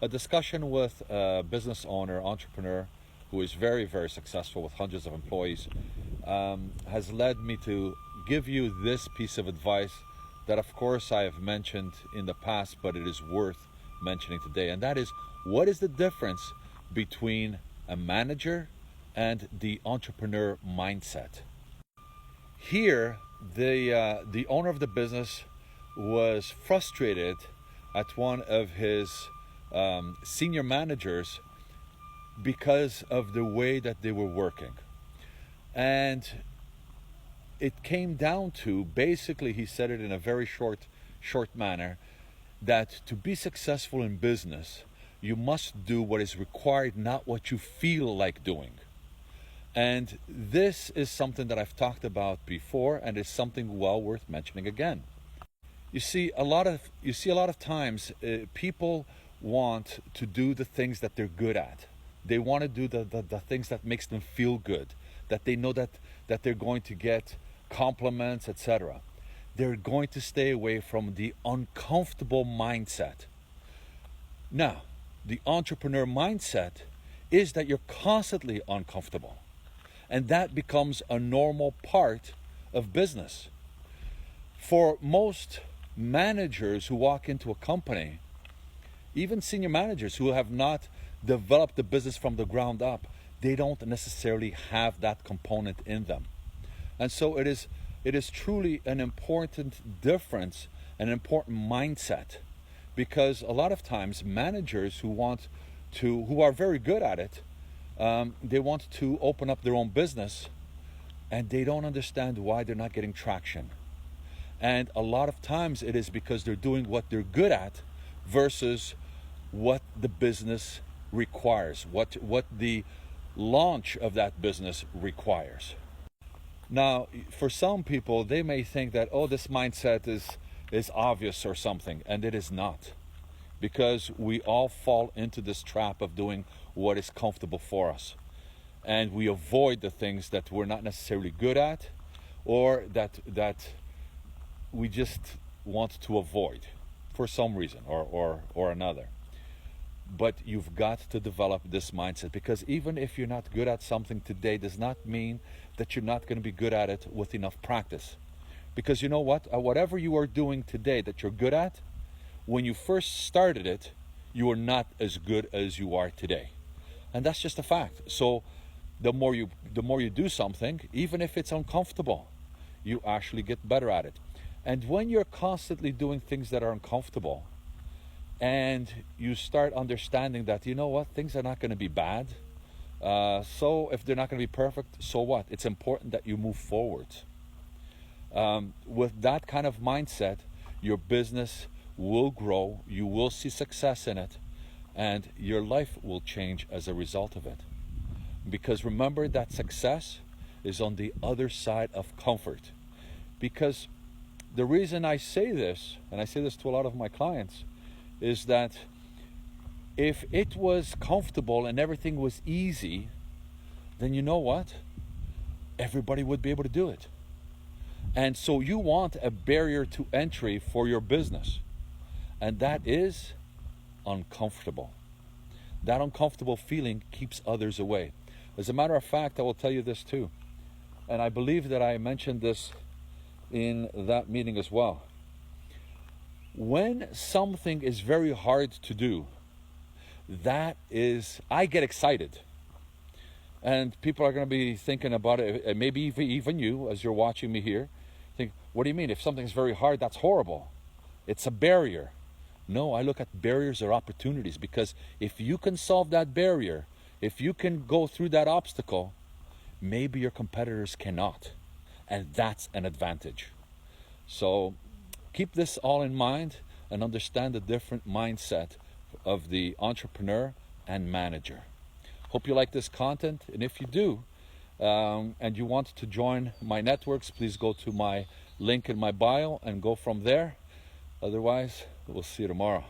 a discussion with a business owner, entrepreneur, who is very, very successful with hundreds of employees, has led me to give you this piece of advice that, of course, I have mentioned in the past, but it is worth mentioning today. And that is, what is the difference between a manager and the entrepreneur mindset? Here, the owner of the business was frustrated at one of his senior managers because of the way that they were working. And it came down to, basically, he said it in a very short manner, that to be successful in business, you must do what is required, not what you feel like doing. And this is something that I've talked about before, and it's something well worth mentioning again. You see a lot of times people want to do the things that they're good at. They want to do the things that makes them feel good, that they know that they're going to get compliments, etc. They're going to stay away from the uncomfortable mindset. Now, the entrepreneur mindset is that you're constantly uncomfortable. And that becomes a normal part of business. For most managers who walk into a company, even senior managers who have not developed the business from the ground up, they don't necessarily have that component in them. And so it is truly an important difference, an important mindset, because a lot of times managers who are very good at it, they want to open up their own business, and they don't understand why they're not getting traction. And a lot of times it is because they're doing what they're good at versus what the business requires, what the launch of that business requires. Now, for some people, they may think that, oh, this mindset is obvious or something, and it is not. Because we all fall into this trap of doing what is comfortable for us. And we avoid the things that we're not necessarily good at, or that we just want to avoid for some reason or another. But you've got to develop this mindset, because even if you're not good at something today, does not mean that you're not going to be good at it with enough practice. Because you know what? Whatever you are doing today that you're good at, when you first started it, you were not as good as you are today. And that's just a fact. So the more you do something, even if it's uncomfortable, you actually get better at it. And when you're constantly doing things that are uncomfortable, and you start understanding that, you know what, things are not going to be bad. So if they're not going to be perfect, so what? It's important that you move forward. With that kind of mindset, your business will grow, you will see success in it, and your life will change as a result of it. Because remember that success is on the other side of comfort. Because the reason I say this, and I say this to a lot of my clients, is that if it was comfortable and everything was easy, then you know what? Everybody would be able to do it. And so you want a barrier to entry for your business. And that is uncomfortable. That uncomfortable feeling keeps others away. As a matter of fact, I will tell you this too. And I believe that I mentioned this in that meeting as well. When something is very hard to do, I get excited. And people are going to be thinking about it, and maybe even you, as you're watching me here, think, what do you mean? If something's very hard, that's horrible. It's a barrier. No, I look at barriers or opportunities, because if you can solve that barrier, if you can go through that obstacle, maybe your competitors cannot. And that's an advantage. So keep this all in mind and understand the different mindset of the entrepreneur and manager. Hope you like this content, and if you do, and you want to join my networks, please go to my link in my bio and go from there. Otherwise, we'll see you tomorrow.